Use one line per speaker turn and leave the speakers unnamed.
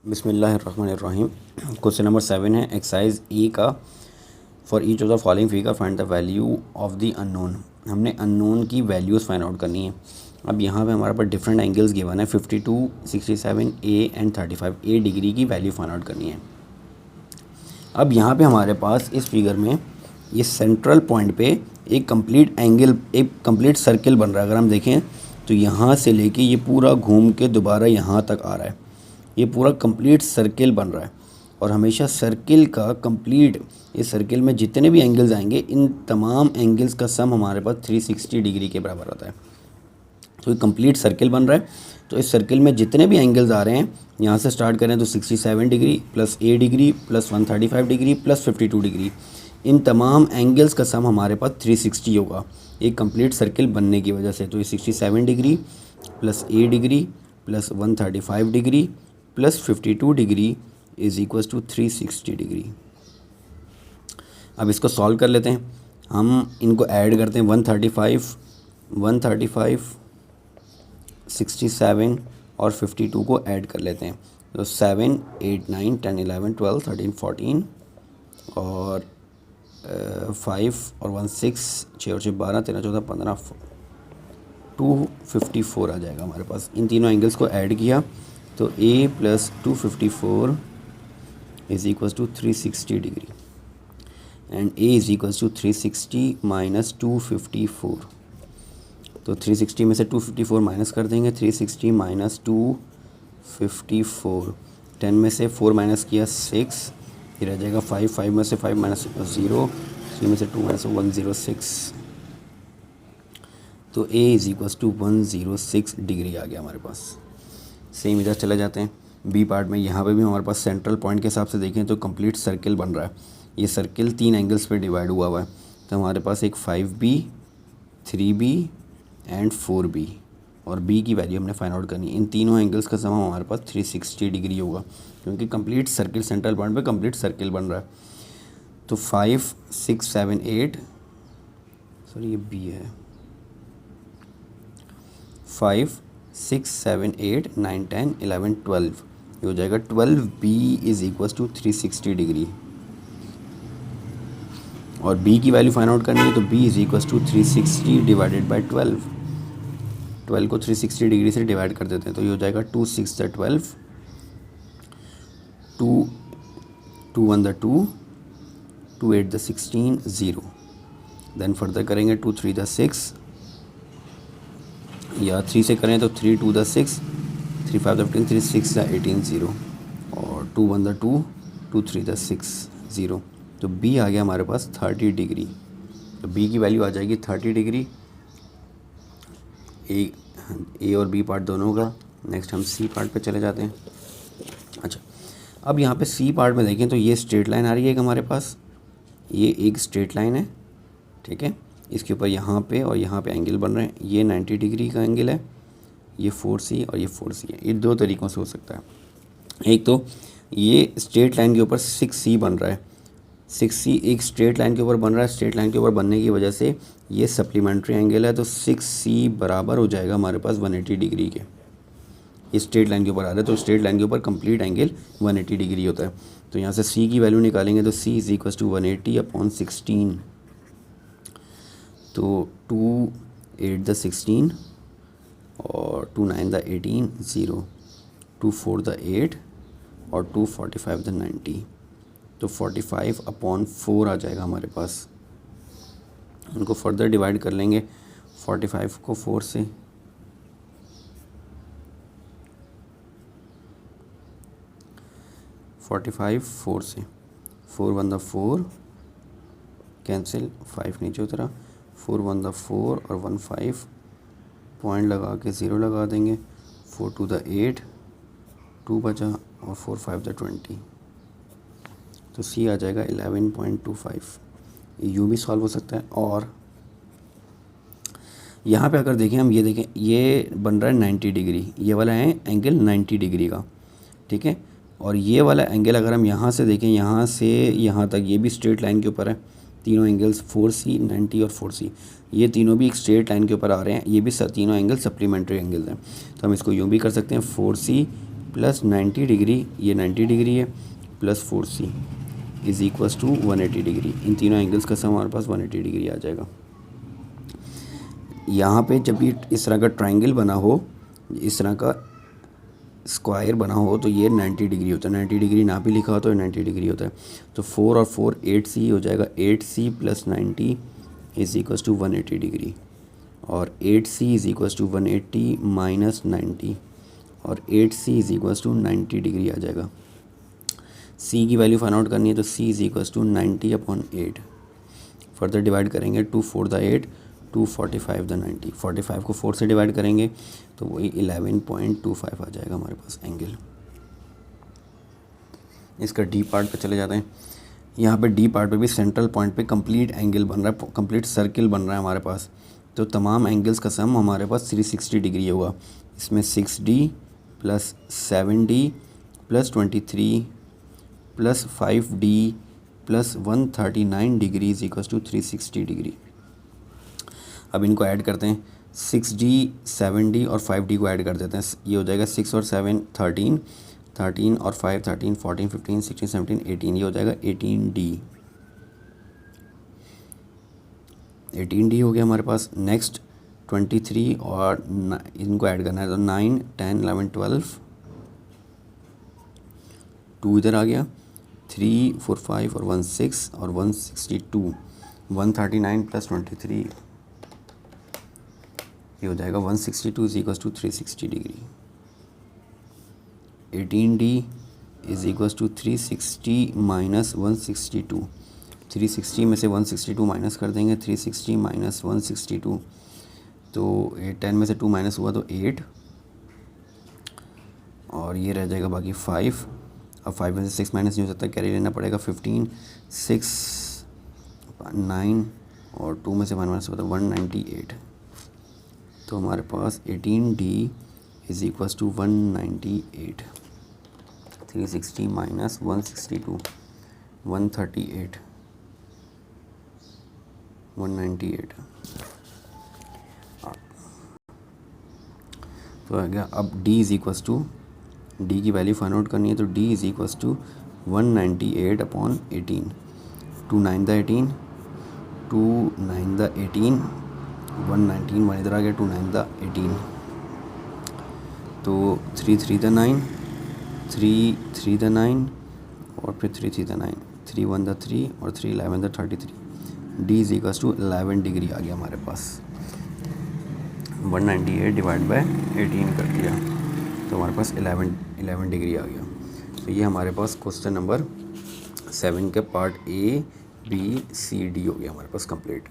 बिस्मिल्लाहिर्रहमानिर्रहीम। Question number 7 है exercise ई का। For each of the following figure find the value of the unknown. हमने unknown की values find out करनी है। अब यहाँ पे हमारे पास डिफरेंट एंगल्स गिवन है 52, 67 ए एंड 35 ए डिग्री की वैल्यू फाइंड आउट करनी है। अब यहाँ पे हमारे पास इस फिगर में ये सेंट्रल पॉइंट पे एक कंप्लीट एंगल, एक कंप्लीट सर्किल बन रहा है। अगर हम देखें तो यहाँ से लेके ये पूरा घूम के दोबारा यहाँ तक आ रहा है। ये पूरा कंप्लीट सर्किल बन रहा है और हमेशा सर्किल का कंप्लीट, इस सर्किल में जितने भी एंगल्स आएंगे इन तमाम एंगल्स का सम हमारे पास 360 डिग्री के बराबर होता है। तो ये कंप्लीट सर्किल बन रहा है। तो इस सर्किल में जितने भी एंगल्स आ रहे हैं, यहाँ से स्टार्ट करें तो 67 degree plus a degree plus 135 degree plus 52 degree, इन तमाम एंगल्स का सम हमारे पास 360 होगा एक कंप्लीट सर्किल बनने की वजह से। तो ये 67 degree plus a degree plus 135 degree plus 52 degree is equal to 360 degree. अब इसको सॉल्व कर लेते हैं। हम इनको ऐड करते हैं 135, 67 और 52 को ऐड कर लेते हैं। तो 7, 8, 9, 10, 11, 12, 13, 14 और 5 और 1 6, 6 और 6 12, 13 14 15, 254 आ जाएगा हमारे पास। इन तीनों एंगल्स को ऐड किया तो a plus 254 is equal to 360 degree and a is equal to 360 minus 254। तो 360 में से 254 माइनस कर देंगे। 360 माइनस 254, 10 में से 4 माइनस किया 6, ये रह जाएगा 5, 5 में से 5 माइनस 0, 3 में से 2 माइनस 106। तो a is equal to 106 degree आ गया हमारे पास। सेम इधर चले जाते हैं बी पार्ट में। यहाँ पे भी हमारे पास सेंट्रल पॉइंट के हिसाब से देखें तो कंप्लीट सर्किल बन रहा है। ये सर्किल 3 एंगल्स पे डिवाइड हुआ हुआ है। तो हमारे पास एक 5b, 3b एंड 4b और b की वैल्यू हमने फाइंड आउट करनी है। इन तीनों एंगल्स का सम हमारे पास 360 डिग्री होगा क्योंकि कंप्लीट सर्किल सेंट्रल पॉइंट पे कंप्लीट सर्किल बन रहा है। तो 5, 6, 7, 8, सॉरी ये b है, 5, 6, 7, 8, 9, 10, 11, 12, ये हो जाएगा 12b is equal to 360 degree. और b की वैल्यू फाइंड आउट करनी है तो b is equal to 360 divided by 12। 12 को 360 डिग्री से डिवाइड कर देते हैं तो ये हो जाएगा 2 6 द 12, 2 2 1 द 2, 2 8 द 16, 0। देन फर्दर करेंगे 2 3 द 6 या 3 से करें तो 3 2 द 6, 3 5 द 15, 3 6 द 18, 0 और 2 1 द 2, 2 3 द 6, 0। तो b आ गया हमारे पास 30 डिग्री। तो b की वैल्यू आ जाएगी 30 डिग्री ए और b पार्ट दोनों का। नेक्स्ट हम c पार्ट पे चले जाते हैं। अच्छा, अब यहाँ पे c पार्ट में देखें तो ये स्ट्रेट लाइन आ रही है एक हमारे पास, ये एक स्ट्रेट लाइन है, ठीक है। इसके ऊपर यहाँ पे और यहाँ पे एंगल बन रहे हैं। ये 90 डिग्री का एंगल है, ये 4c और ये 4c है। ये दो तरीक़ों से हो सकता है। एक तो ये स्ट्रेट लाइन के ऊपर 6c बन रहा है, 6c एक स्ट्रेट लाइन के ऊपर बन रहा है। स्ट्रेट लाइन के ऊपर बनने की वजह से ये सप्लीमेंट्री एंगल है, तो 6c बराबर हो जाएगा हमारे पास 180 डिग्री के। ये स्ट्रेट लाइन के ऊपर आ रहा है तो स्ट्रेट लाइन के ऊपर कंप्लीट एंगल 180 डिग्री होता है। तो यहाँ से c की वैल्यू निकालेंगे तो c इज इक्वल टू 180/16। तो 2 8 द 16 और 2 9 द 18, 0, 2 4 द 8 और 2 45 द 90। तो 45/4 आ जाएगा हमारे पास। उनको फर्दर डिवाइड कर लेंगे 45 को 4 से, 45 4 से, 4 1 द 4 कैंसिल, 5 नीचे उतरा, 4 1 द 4 और 1 5 पॉइंट लगा के 0 लगा देंगे। 4 2 द 8, 2 बचा और 4 5 द 20। तो c आ जाएगा 11.25। यूँ भी सॉल्व हो सकता है। और यहाँ पे अगर देखें हम, ये देखें ये बन रहा है 90 डिग्री, ये वाला है एंगल 90 डिग्री का, ठीक है। और ये वाला एंगल अगर हम यहाँ से देखें, यहाँ से यहाँ तक, ये भी स्ट्रेट लाइन के ऊपर है। तीनों एंगल्स 4c, 90 और 4c, ये तीनों भी एक स्ट्रेट लाइन के ऊपर आ रहे हैं। ये भी तीनों एंगल सप्लीमेंट्री एंगल्स हैं। तो हम इसको यूँ भी कर सकते हैं 4c प्लस 90 डिग्री, ये 90 डिग्री है, plus 4c is equals to 180 degree. इन तीनों एंगल्स का सम हमारे पास 180 डिग्री आ जाएगा। यहाँ पे जब भी इस तरह का ट्रायंगल बना हो, इस तरह का स्क्वायर बना हो, तो ये 90 डिग्री होता है। 90 डिग्री ना भी लिखा हो तो 90 डिग्री होता है। तो 4 और 4 8c हो जाएगा। 8c plus 90 is equals to 180 degree, और 8c is equals to 180 minus 90, और 8c is equals to 90 degree आ जाएगा। c की वैल्यू फाइंड आउट करनी है, तो c is equals to 90/8। Further divide करेंगे, 2 4 द 8, 2 45 द 90। 45 को 4 से डिवाइड करेंगे तो वही 11.25 आ जाएगा हमारे पास एंगल। इसका डी पार्ट पे चले जाते हैं। यहाँ पे डी पार्ट पे भी सेंट्रल पॉइंट पे कंप्लीट एंगल बन रहा है, कंप्लीट सर्किल बन रहा है हमारे पास। तो तमाम एंगल्स का सम हमारे पास 360 डिग्री होगा। इसमें 6d plus 7d plus 23 plus 5d plus 139 degree is equal to 360 degree. अब इनको ऐड करते हैं, 6d 7d और 5d को ऐड कर देते हैं। ये हो जाएगा 6 और 7 13, 13 और 5 13, 14 15 16 17 18, ये हो जाएगा 18d। 18d हो गया हमारे पास। नेक्स्ट 23 और इनको ऐड करना है, तो 9 10 11 12, 2 इधर आ गया, 3 4 5 और 1 6 और 162, 139 प्लस 23, ये हो जाएगा 162 is equals to 360 degree. 18d is equals to 360 minus 162। 360 में से 162 माइनस कर देंगे, 360 माइनस 162, तो 10 में से 2 माइनस हुआ तो 8, और ये रह जाएगा बाकी 5। अब 5 में से 6 माइनस नहीं हो सकता, कैरी लेना पड़ेगा। 15 6 9 और 2 में से 1 माइनस हुआ तो 198। तो हमारे पास 18d is equals to 198। 360 minus 162, 138, 198। तो आ गया। अब d is equals to, d की वैल्यू फाइंड आउट करनी है, तो d इज इक्वल्स टू 198/18। 2 9 द 18, 2 9 द 18, 119 1 इधर आ गया, 2 9 द 18, तो 3 3 द 9, 3 3 द 9 और फिर 3 3 द 9, 3 1 द 3 और 3 11 द 33। d is equals to 11 degree आ गया हमारे पास। 198 डिवाइड बाय 18 कर दिया, तो हमारे पास 11 डिग्री आ गया। तो ये हमारे पास क्वेश्चन नंबर 7 के part A B C D हो गया हमारे पास कंप्लीट।